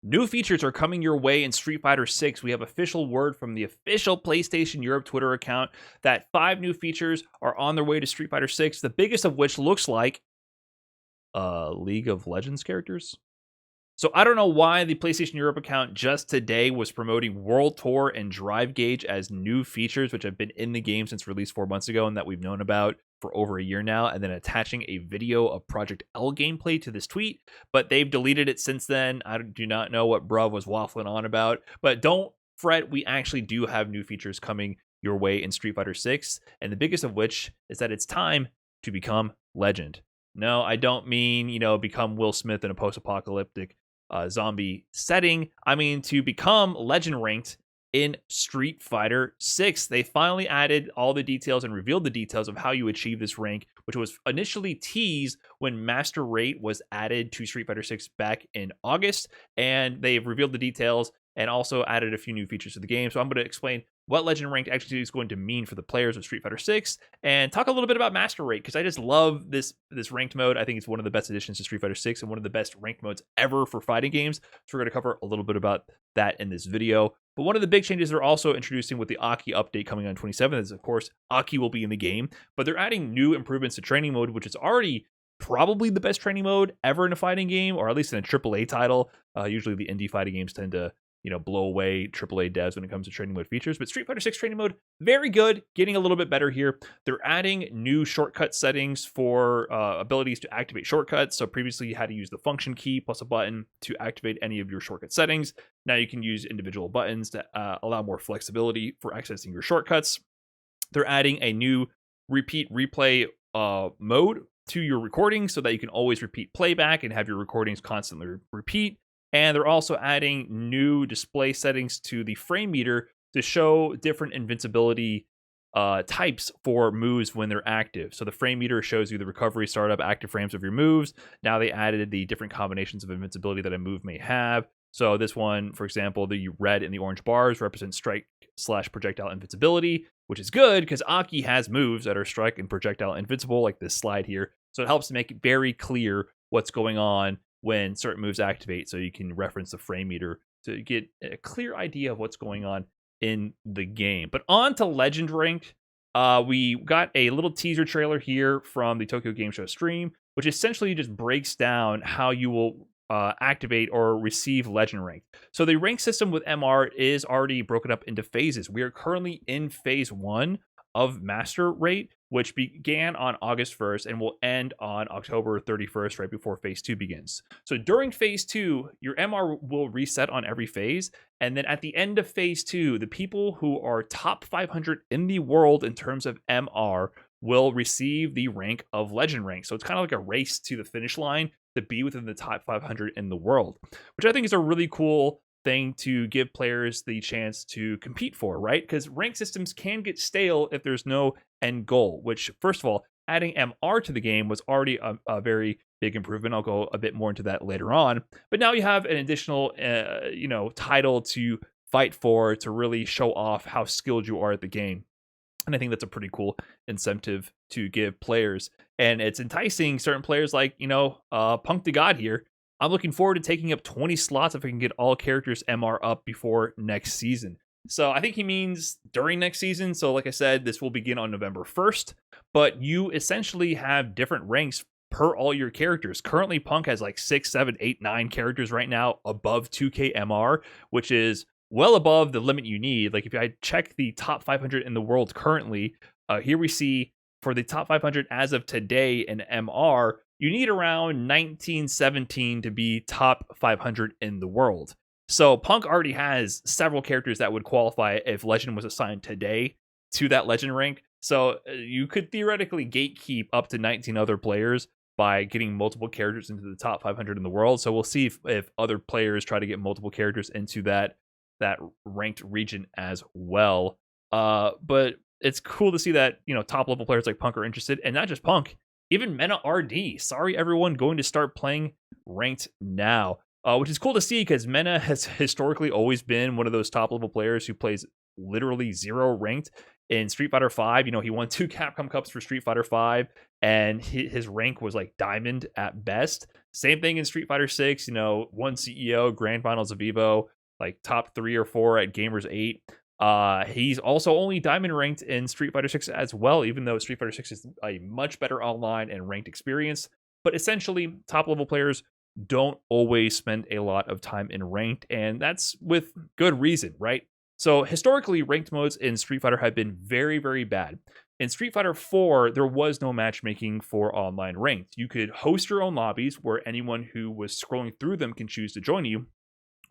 New features are coming your way in Street Fighter 6. We have official word from the official PlayStation Europe Twitter account that 5 new features are on their way to Street Fighter 6, the biggest of which looks like League of Legends characters. So I don't know why the PlayStation Europe account just today was promoting World Tour and Drive Gauge as new features, which have been in the game since release 4 months ago and that we've known about for over a year now, and then attaching a video of Project L gameplay to this tweet, but they've deleted it since then. I do not know what bruv was waffling on about, but don't fret, we actually do have new features coming your way in Street Fighter 6, and the biggest of which is that it's time to become Legend. No, I don't mean, become Will Smith in a post-apocalyptic zombie setting. I mean to become Legend ranked in Street Fighter 6. They finally added all the details and revealed the details of how you achieve this rank, which was initially teased when Master Rate was added to Street Fighter 6 back in August, and they've revealed the details and also added a few new features to the game. So I'm going to explain what Legend Ranked actually is going to mean for the players of Street Fighter 6, and talk a little bit about Master Rate, because I just love this ranked mode. I think it's one of the best additions to Street Fighter 6 and one of the best ranked modes ever for fighting games. So we're going to cover a little bit about that in this video. But one of the big changes they're also introducing with the A.K.I update coming on 27th is, of course, A.K.I will be in the game, but they're adding new improvements to training mode, which is already probably the best training mode ever in a fighting game, or at least in a AAA title. Usually the indie fighting games tend to blow away AAA devs when it comes to training mode features. But Street Fighter 6 training mode, very good, getting a little bit better here. They're adding new shortcut settings for abilities to activate shortcuts. So previously you had to use the function key plus a button to activate any of your shortcut settings. Now you can use individual buttons to allow more flexibility for accessing your shortcuts. They're adding a new repeat replay mode to your recording so that you can always repeat playback and have your recordings constantly repeat. And they're also adding new display settings to the frame meter to show different invincibility types for moves when they're active. So the frame meter shows you the recovery, startup, active frames of your moves. Now they added the different combinations of invincibility that a move may have. So this one, for example, the red and the orange bars represent strike/projectile invincibility, which is good because A.K.I has moves that are strike and projectile invincible, like this slide here. So it helps make it very clear what's going on when certain moves activate, so you can reference the frame meter to get a clear idea of what's going on in the game. But on to Legend Ranked. We got a little teaser trailer here from the Tokyo Game Show stream, which essentially just breaks down how you will activate or receive Legend Ranked. So the rank system with MR is already broken up into phases. We are currently in phase 1 of Master Rate, which began on August 1st and will end on October 31st, right before phase 2 begins. So during phase 2, your MR will reset on every phase. And then at the end of phase 2, the people who are top 500 in the world in terms of MR will receive the rank of Legend Rank. So it's kind of like a race to the finish line to be within the top 500 in the world, which I think is a really cool thing to give players the chance to compete for, right? Because rank systems can get stale if there's no end goal, which, first of all, adding MR to the game was already a very big improvement. I'll go a bit more into that later on. But now you have an additional, title to fight for, to really show off how skilled you are at the game. And I think that's a pretty cool incentive to give players. And it's enticing certain players like, Punk to God here. I'm looking forward to taking up 20 slots if I can get all characters MR up before next season. So I think he means during next season. So like I said, this will begin on November 1st, but you essentially have different ranks per all your characters. Currently, Punk has like 6, 7, 8, 9 characters right now above 2K MR, which is well above the limit you need. Like if I check the top 500 in the world currently, here we see for the top 500 as of today in MR, you need around 1917 to be top 500 in the world. So Punk already has several characters that would qualify if Legend was assigned today to that Legend rank. So you could theoretically gatekeep up to 19 other players by getting multiple characters into the top 500 in the world. So we'll see if other players try to get multiple characters into that ranked region as well. But it's cool to see that, top level players like Punk are interested, and not just Punk. Even Mena RD, sorry everyone, going to start playing ranked now, which is cool to see because Mena has historically always been one of those top level players who plays literally 0 ranked. In Street Fighter 5, he won 2 Capcom Cups for Street Fighter 5, and his rank was like diamond at best. Same thing in Street Fighter 6, one CEO, Grand Finals of Evo, like top 3 or 4 at Gamers 8. He's also only diamond ranked in Street Fighter 6 as well, even though Street Fighter 6 is a much better online and ranked experience. But essentially, top level players don't always spend a lot of time in ranked, and that's with good reason, right? So historically, ranked modes in Street Fighter have been very, very bad. In Street Fighter 4, there was no matchmaking for online ranked. You could host your own lobbies where anyone who was scrolling through them can choose to join you,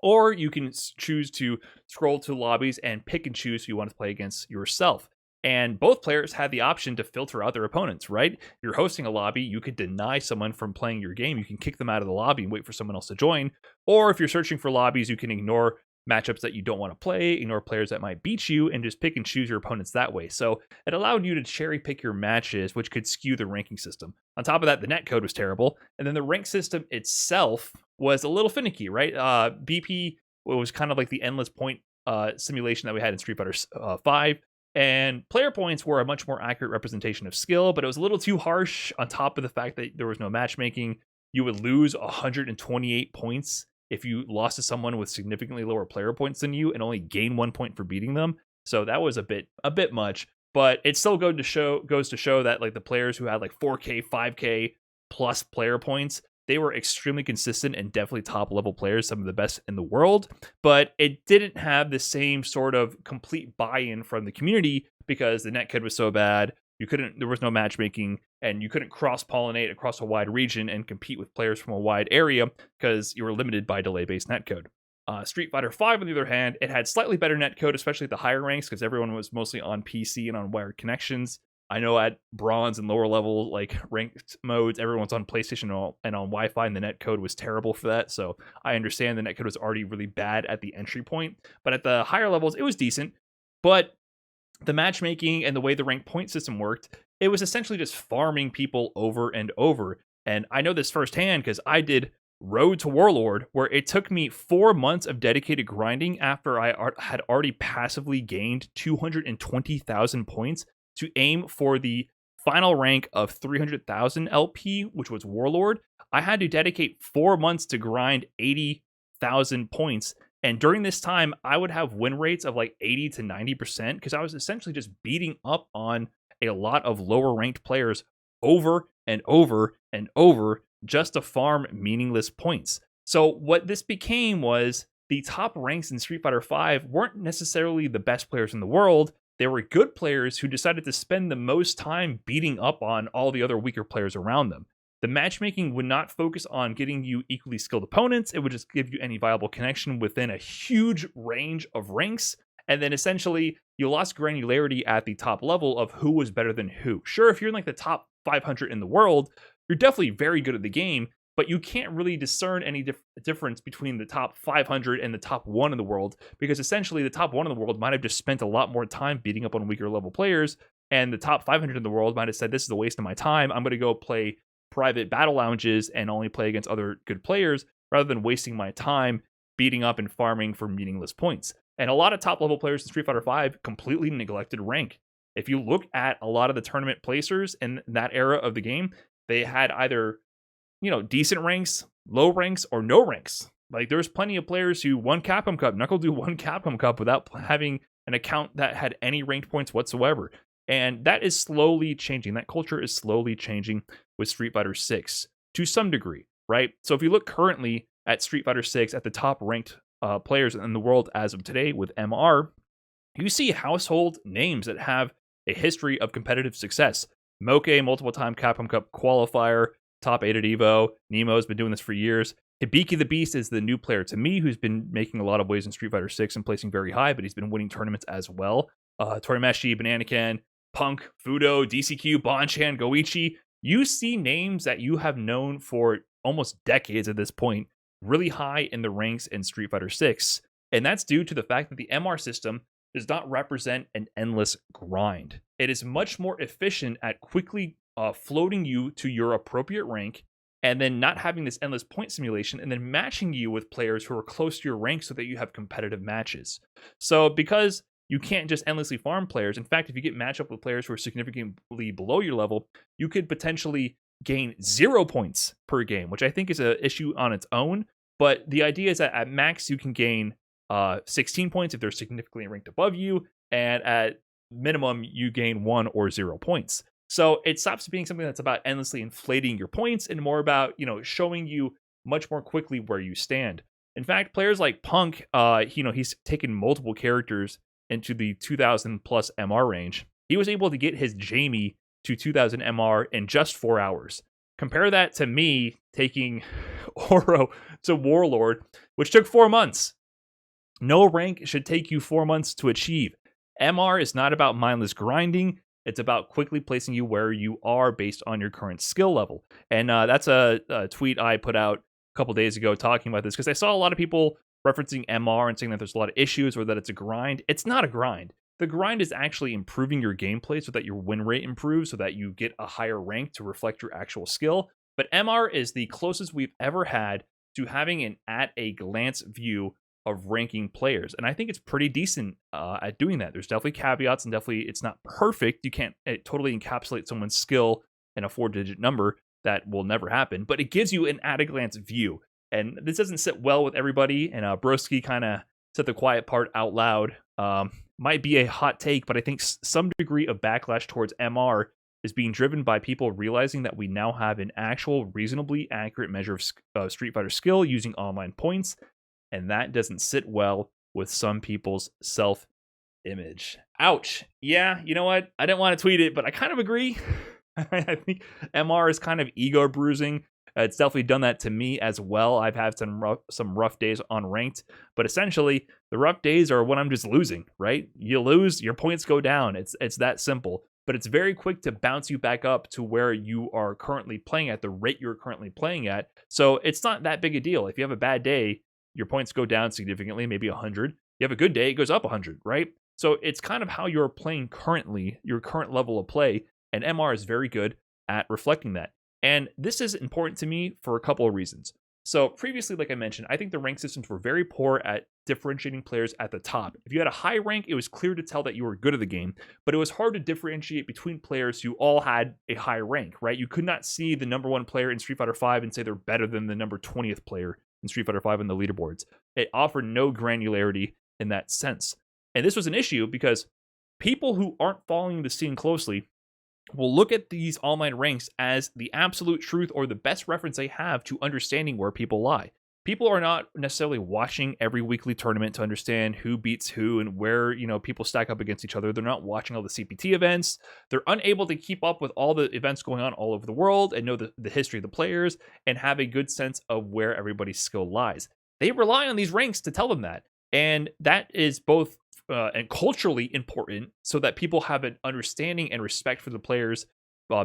or you can choose to scroll to lobbies and pick and choose who you want to play against yourself. And both players had the option to filter out their opponents, right? If you're hosting a lobby, you could deny someone from playing your game. You can kick them out of the lobby and wait for someone else to join. Or if you're searching for lobbies, you can ignore matchups that you don't want to play, ignore players that might beat you, and just pick and choose your opponents that way. So it allowed you to cherry pick your matches, which could skew the ranking system. On top of that, the netcode was terrible. And then the rank system itself was a little finicky, right? BP was kind of like the endless point simulation that we had in Street Fighter 5. And player points were a much more accurate representation of skill, but it was a little too harsh on top of the fact that there was no matchmaking. You would lose 128 points if you lost to someone with significantly lower player points than you and only gain 1 point for beating them. So that was a bit much, but it still goes to show that like the players who had like 4K, 5K plus player points, they were extremely consistent and definitely top level players, some of the best in the world, but it didn't have the same sort of complete buy-in from the community because the netcode was so bad. There was no matchmaking, and you couldn't cross-pollinate across a wide region and compete with players from a wide area because you were limited by delay-based netcode. Street Fighter 5, on the other hand, it had slightly better netcode, especially at the higher ranks, because everyone was mostly on PC and on wired connections. I know at bronze and lower level, like ranked modes, everyone's on PlayStation and on Wi-Fi, and the netcode was terrible for that. So I understand the netcode was already really bad at the entry point, but at the higher levels, it was decent. But the matchmaking and the way the rank point system worked, it was essentially just farming people over and over. And I know this firsthand because I did Road to Warlord, where it took me 4 months of dedicated grinding after I had already passively gained 220,000 points to aim for the final rank of 300,000 LP, which was Warlord. I had to dedicate 4 months to grind 80,000 points. And during this time, I would have win rates of like 80 to 90% because I was essentially just beating up on a lot of lower ranked players over and over and over just to farm meaningless points. So what this became was the top ranks in Street Fighter V weren't necessarily the best players in the world. They were good players who decided to spend the most time beating up on all the other weaker players around them. The matchmaking would not focus on getting you equally skilled opponents. It would just give you any viable connection within a huge range of ranks. And then essentially, you lost granularity at the top level of who was better than who. Sure, if you're in like the top 500 in the world, you're definitely very good at the game, but you can't really discern any difference between the top 500 and the top 1 in the world, because essentially the top 1 in the world might have just spent a lot more time beating up on weaker level players, and the top 500 in the world might have said, this is a waste of my time, I'm going to go play private battle lounges and only play against other good players rather than wasting my time beating up and farming for meaningless points. And a lot of top level players in Street Fighter V completely neglected rank. If you look at a lot of the tournament placers in that era of the game, they had either, decent ranks, low ranks, or no ranks. Like there's plenty of players who won Capcom Cup. Knuckle won Capcom Cup without having an account that had any ranked points whatsoever. And that is slowly changing. That culture is slowly changing with Street Fighter 6 to some degree, right? So if you look currently at Street Fighter 6 at the top ranked players in the world as of today with MR, you see household names that have a history of competitive success. Moke, multiple time Capcom Cup qualifier, top 8 at Evo. Nemo's been doing this for years. Hibiki the Beast is the new player to me who's been making a lot of waves in Street Fighter 6 and placing very high, but he's been winning tournaments as well. Torimeshi, Bananakin, Punk, Fudo, DCQ, Bonchan, Goichi. You see names that you have known for almost decades at this point really high in the ranks in Street Fighter 6. And that's due to the fact that the MR system does not represent an endless grind. It is much more efficient at quickly floating you to your appropriate rank and then not having this endless point simulation and then matching you with players who are close to your rank so that you have competitive matches. So because you can't just endlessly farm players. In fact, if you get matched up with players who are significantly below your level, you could potentially gain 0 points per game, which I think is an issue on its own. But the idea is that at max, you can gain 16 points if they're significantly ranked above you, and at minimum, you gain 1 or 0 points. So it stops being something that's about endlessly inflating your points and more about, showing you much more quickly where you stand. In fact, players like Punk, he's taken multiple characters into the 2000 plus MR range. He was able to get his Jamie to 2000 MR in just 4 hours. Compare that to me taking Oro to Warlord, which took 4 months. No rank should take you 4 months to achieve. MR is not about mindless grinding. It's about quickly placing you where you are based on your current skill level. And that's a tweet I put out a couple days ago talking about this, because I saw a lot of people referencing MR and saying that there's a lot of issues or that it's a grind. It's not a grind. The grind is actually improving your gameplay so that your win rate improves, so that you get a higher rank to reflect your actual skill. But MR is the closest we've ever had to having an at-a-glance view of ranking players, and I think it's pretty decent at doing that. There's definitely caveats, and definitely it's not perfect. You can't totally encapsulate someone's skill in a 4-digit number. That will never happen, but it gives you an at-a-glance view, and this doesn't sit well with everybody, and Broski kind of said the quiet part out loud. Might be a hot take, but I think some degree of backlash towards MR is being driven by people realizing that we now have an actual reasonably accurate measure of Street Fighter skill using online points, and that doesn't sit well with some people's self-image. Ouch. Yeah, you know what? I didn't want to tweet it, but I kind of agree. I think MR is kind of ego bruising. It's definitely done that to me as well. I've had some rough days on ranked, but essentially the rough days are when I'm just losing, right? You lose, your points go down. It's that simple. But it's very quick to bounce you back up to where you are currently playing at, the rate you're currently playing at. So it's not that big a deal. If you have a bad day, your points go down significantly, maybe 100. You have a good day, it goes up 100, right? So it's kind of how you're playing currently, your current level of play, and MR is very good at reflecting that. And this is important to me for a couple of reasons. So previously, like I mentioned, I think the rank systems were very poor at differentiating players at the top. If you had a high rank, it was clear to tell that you were good at the game, but it was hard to differentiate between players who all had a high rank, right? You could not see the number 1 player in Street Fighter V and say they're better than the number 20th player in Street Fighter V on the leaderboards. It offered no granularity in that sense. And this was an issue because people who aren't following the scene closely will look at these online ranks as the absolute truth or the best reference they have to understanding where people lie. People are not necessarily watching every weekly tournament to understand who beats who and where, people stack up against each other. They're not watching all the CPT events. They're unable to keep up with all the events going on all over the world and know the history of the players and have a good sense of where everybody's skill lies. They rely on these ranks to tell them that. And that is both and culturally important so that people have an understanding and respect for the players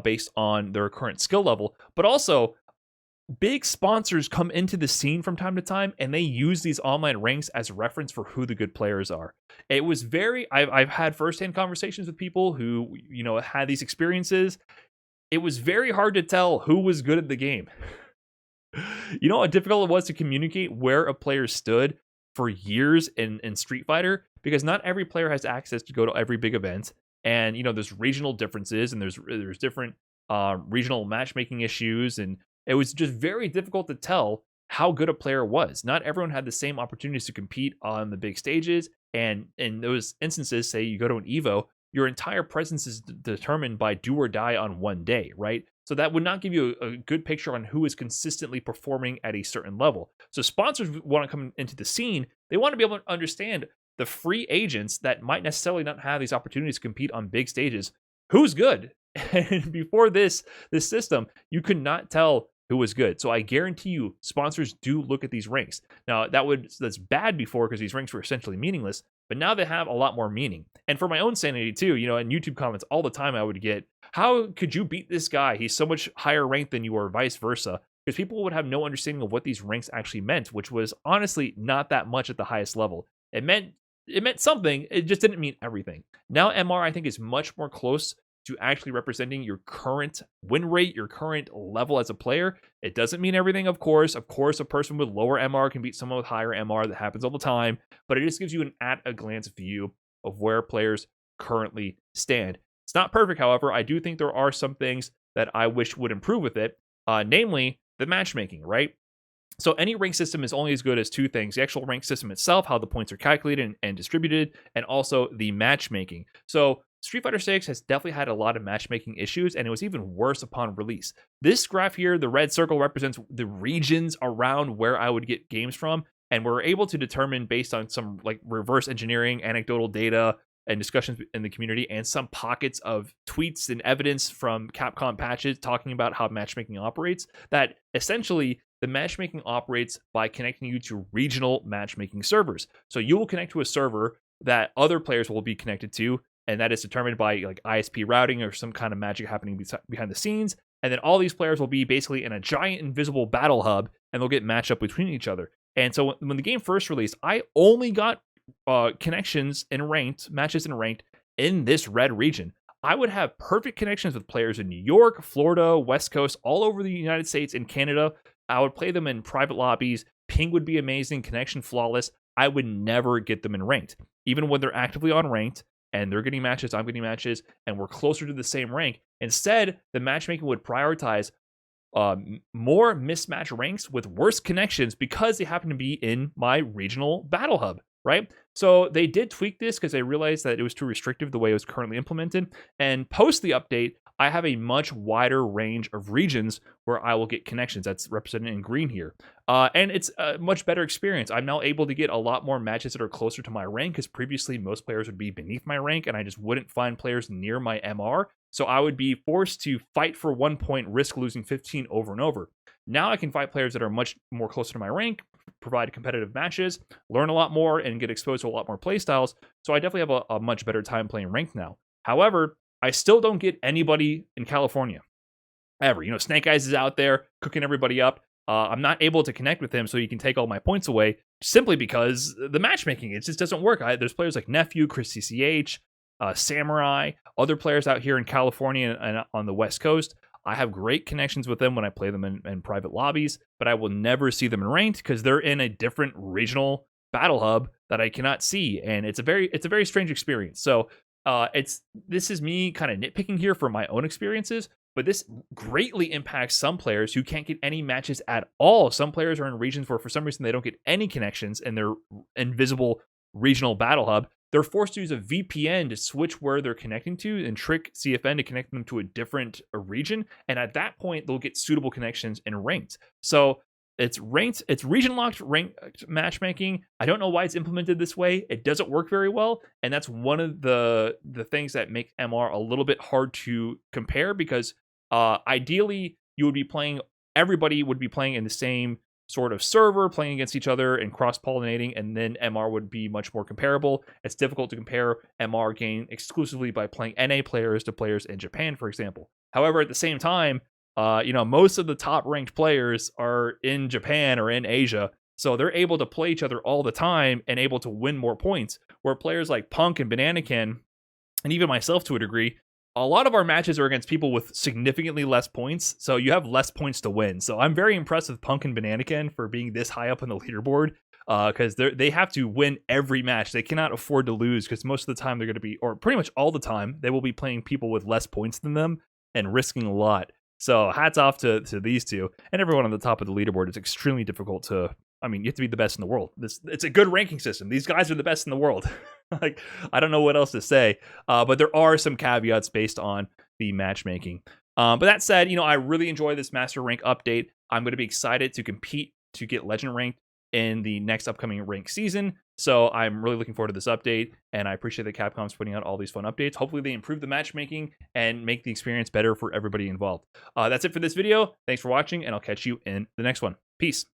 based on their current skill level, but also big sponsors come into the scene from time to time and they use these online ranks as reference for who the good players are. It was I've had firsthand conversations with people who, had these experiences. It was very hard to tell who was good at the game. You know how difficult it was to communicate where a player stood for years in Street Fighter, because not every player has access to go to every big event, and there's regional differences and there's different regional matchmaking issues, and it was just very difficult to tell how good a player was. Not everyone had the same opportunities to compete on the big stages, and in those instances, say you go to an Evo, your entire presence is determined by do or die on one day, right? So that would not give you a good picture on who is consistently performing at a certain level. So sponsors want to come into the scene. They want to be able to understand the free agents that might necessarily not have these opportunities to compete on big stages. Who's good? And before this system, you could not tell who was good. So I guarantee you, sponsors do look at these ranks. Now, that's bad before because these ranks were essentially meaningless, but now they have a lot more meaning. And for my own sanity too, in YouTube comments all the time I would get, how could you beat this guy? He's so much higher ranked than you, or vice versa. Because people would have no understanding of what these ranks actually meant, which was honestly not that much at the highest level. It meant something, it just didn't mean everything. Now MR, I think, is much more close to actually representing your current win rate, your current level as a player. It doesn't mean everything, of course. Of course, a person with lower MR can beat someone with higher MR. That happens all the time. But it just gives you an at-a-glance view of where players currently stand. It's not perfect, however. I do think there are some things that I wish would improve with it, namely the matchmaking, right? So any rank system is only as good as two things: the actual rank system itself, how the points are calculated and distributed, and also the matchmaking. So Street Fighter 6 has definitely had a lot of matchmaking issues, and it was even worse upon release. This graph here, the red circle, represents the regions around where I would get games from, and we're able to determine based on some like reverse engineering, anecdotal data, and discussions in the community, and some pockets of tweets and evidence from Capcom patches talking about how matchmaking operates, that essentially the matchmaking operates by connecting you to regional matchmaking servers. So you will connect to a server that other players will be connected to, and that is determined by like ISP routing or some kind of magic happening behind the scenes. And then all these players will be basically in a giant invisible battle hub, and they'll get matched up between each other. And so when the game first released, I only got connections in ranked matches in this red region. I would have perfect connections with players in New York, Florida, West Coast, all over the United States and Canada. I would play them in private lobbies. Ping would be amazing, connection flawless. I would never get them in ranked. Even when they're actively on ranked and they're getting matches, I'm getting matches, and we're closer to the same rank. Instead, the matchmaking would prioritize more mismatched ranks with worse connections because they happen to be in my regional battle hub, right? So they did tweak this because they realized that it was too restrictive the way it was currently implemented. And post the update, I have a much wider range of regions where I will get connections. That's represented in green here. And it's a much better experience. I'm now able to get a lot more matches that are closer to my rank, because previously most players would be beneath my rank and I just wouldn't find players near my MR. So I would be forced to fight for 1 point, risk losing 15 over and over. Now I can fight players that are much more closer to my rank, provide competitive matches, learn a lot more, and get exposed to a lot more playstyles. So I definitely have a much better time playing ranked now. However, I still don't get anybody in California ever. You know, Snake Eyes is out there cooking everybody up. I'm not able to connect with him so he can take all my points away, simply because the matchmaking, it just doesn't work. There's players like Nephew, Chris CCH, Samurai, other players out here in California and on the West Coast. I have great connections with them when I play them in private lobbies, but I will never see them in ranked because they're in a different regional battle hub that I cannot see, and it's a very strange experience. So this is me kind of nitpicking here for my own experiences, but this greatly impacts some players who can't get any matches at all. Some players are in regions where for some reason they don't get any connections in their invisible regional battle hub. They're forced to use a VPN to switch where they're connecting to and trick CFN to connect them to a different region. And at that point, they'll get suitable connections in ranked. So it's ranked, it's region locked ranked matchmaking. I don't know why it's implemented this way. It doesn't work very well. And that's one of the things that make MR a little bit hard to compare, because ideally you would be playing, everybody would be playing in the same sort of server, playing against each other and cross-pollinating, and then MR would be much more comparable. It's difficult to compare MR gain exclusively by playing NA players to players in Japan, for example. However, at the same time, most of the top-ranked players are in Japan or in Asia, so they're able to play each other all the time and able to win more points, where players like Punk and Bananakin, and even myself to a degree, a lot of our matches are against people with significantly less points, so you have less points to win. So I'm very impressed with Punk and Bananakin for being this high up on the leaderboard, because they have to win every match. They cannot afford to lose, because most of the time they're going to be, or pretty much all the time, they will be playing people with less points than them and risking a lot. So hats off to these two. And everyone on the top of the leaderboard is extremely difficult to, you have to be the best in the world. It's a good ranking system. These guys are the best in the world. Like, I don't know what else to say, but there are some caveats based on the matchmaking. But that said, I really enjoy this Master Rank update. I'm going to be excited to compete to get Legend Ranked in the next upcoming rank season. So I'm really looking forward to this update, and I appreciate that Capcom's putting out all these fun updates. Hopefully they improve the matchmaking and make the experience better for everybody involved. That's it for this video. Thanks for watching, and I'll catch you in the next one. Peace.